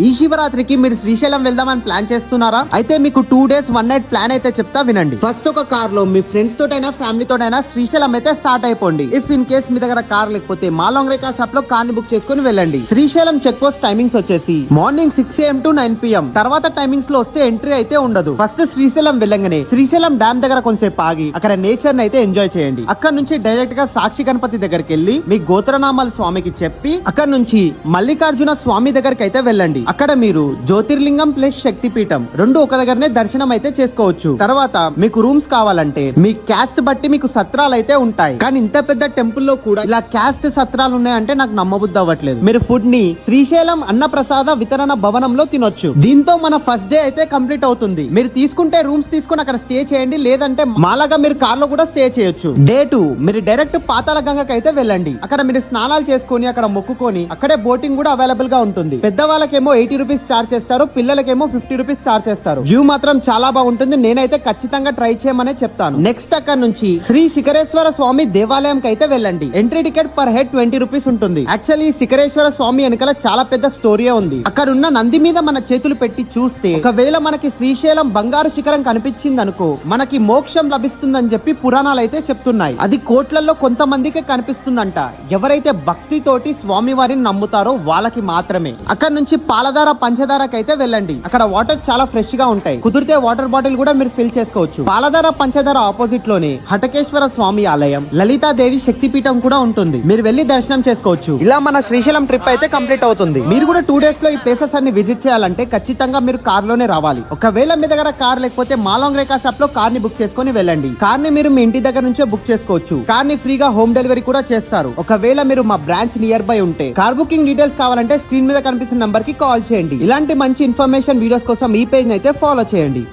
ఈ శివరాత్రికి మీరు శ్రీశైలం వెళ్దామని ప్లాన్ చేస్తున్నారా? అయితే మీకు 2 days 1 night ప్లాన్ అయితే చెప్తా వినండి. ఫస్ట్ ఒక కార్ లో మీ ఫ్రెండ్స్ తోటైనా ఫ్యామిలీ తోటైనా శ్రీశైలం అయితే స్టార్ట్ అయిపోండి. ఇఫ్ ఇన్ కేస్ మీ దగ్గర కార్ లేకపోతే మాలాంగ్ రేకాస్ యాప్ లో కార్ ని బుక్ చేసుకుని వెళ్ళండి. శ్రీశైలం చెక్ పోస్ట్ టైమింగ్స్ వచ్చేసి మార్నింగ్ 6 AM to 9 PM. తర్వాత టైమింగ్స్ లో వస్తే ఎంట్రీ అయితే ఉండదు. ఫస్ట్ శ్రీశైలం వెళ్ళంగానే శ్రీశైలం డ్యామ్ దగ్గర కొంచెంసేపు ఆగి అక్కడ నేచర్ ని అయితే ఎంజాయ్ చేయండి. అక్కడ నుంచి డైరెక్ట్ గా సాక్షి గణపతి దగ్గరికి వెళ్ళి మీ గోత్రనామాల స్వామికి చెప్పి అక్కడ నుంచి మల్లికార్జున స్వామి దగ్గరికి అయితే వెళ్ళండి. అక్కడ మీరు జ్యోతిర్లింగం ప్లస్ శక్తిపీఠం రెండు ఒక దగ్గరనే దర్శనం అయితే చేసుకోవచ్చు. తర్వాత మీకు రూమ్స్ కావాలంటే మీ క్యాస్ట్ బట్టి మీకు సత్రాలు అయితే ఉంటాయి. కానీ ఇంత పెద్ద టెంపుల్ లో కూడా ఇలా క్యాస్ట్ సత్రాలు ఉన్నాయంటే నాకు నమ్మబుద్ధి అవ్వట్లేదు. మీరు ఫుడ్ ని శ్రీశైలం అన్నప్రసాద వితరణ భవనంలో తినొచ్చు. దీంతో మన ఫస్ట్ డే అయితే కంప్లీట్ అవుతుంది. మీరు తీసుకుంటే రూమ్స్ తీసుకుని అక్కడ స్టే చేయండి, లేదంటే మాలాగా మీరు కార్ లో కూడా స్టే చేయొచ్చు. డే 2 మీరు డైరెక్ట్ పాతాళ గంగకి అయితే వెళ్ళండి. అక్కడ మీరు స్నానాలు చేసుకుని అక్కడ మొక్కుకొని అక్కడే బోటింగ్ కూడా అవైలబుల్ గా ఉంటుంది. పెద్దవాళ్ళకేమో 80 రూపీస్ చార్జ్ చేస్తారు, పిల్లలకేమో 50 రూపీస్ చార్జ్ చేస్తారు. వ్యూ మాత్రం చాలా బాగుంటుంది. నేనైతే ఖచ్చితంగా ట్రై చేయమనే చెప్తాను. నెక్స్ట్ అక్కడ నుంచి శ్రీ శిఖరేశ్వర స్వామి దేవాలయం కి అయితే వెళ్ళండి. Entry ticket per head 20 rupees ఉంటుంది. యాక్చువల్లీ శిఖరేశ్వర స్వామి వెనకాల చాలా పెద్ద స్టోరీ ఉంది. అక్కడ ఉన్న నంది మీద మన చేతులు పెట్టి చూస్తే ఒకవేళ మనకి శ్రీశైలం బంగారు శిఖరం కనిపించింది అనుకో మనకి మోక్షం లభిస్తుందని చెప్పి పురాణాలు అయితే చెప్తున్నాయి. అది కోట్లలో కొంతమందికే కనిపిస్తుందంట. ఎవరైతే భక్తితోటి స్వామి వారిని నమ్ముతారో వాళ్ళకి మాత్రమే. అక్కడ నుంచి పాలధార పంచదారకి అయితే వెళ్ళండి. అక్కడ వాటర్ చాలా ఫ్రెష్ గా ఉంటాయి. కుదిరితే వాటర్ బాటిల్ కూడా మీరు ఫిల్ చేసుకోవచ్చు. పాలధార పంచదార ఆపోజిట్ లోనే హటకేశ్వర స్వామి ఆలయం, లలితాదేవి శక్తిపీఠం కూడా ఉంటుంది. మీరు వెళ్లి దర్శనం చేసుకోవచ్చు. ఇలా మన శ్రీశైలం ట్రిప్ అయితే కంప్లీట్ అవుతుంది. మీరు కూడా 2 days లో ఈ ప్లేసెస్ అన్ని విజిట్ చేయాలంటే ఖచ్చితంగా మీరు కార్ లోనే రావాలి. ఒకవేళ మీ దగ్గర కార్ లేకపోతే మాలాంగ్ రేకాస్ యాప్ లో కార్ ని బుక్ చేసుకుని వెళ్ళండి. కార్ ని మీరు మీ ఇంటి దగ్గర నుంచే బుక్ చేసుకోవచ్చు. కార్ ని ఫ్రీగా హోమ్ డెలివరీ కూడా చేస్తారు. ఒకవేళ మీరు మా బ్రాంచ్ నియర్ బై ఉంటే కార్ బుకింగ్ డీటెయిల్స్ కావాలంటే స్క్రీన్ మీద కనిపిస్తున్న నంబర్ కి కాల్ చేయండి. ఇలాంటి మంచి ఇన్ఫర్మేషన్ వీడియోస్ కోసం ఈ పేజ్ అయితే ఫాలో చేయండి.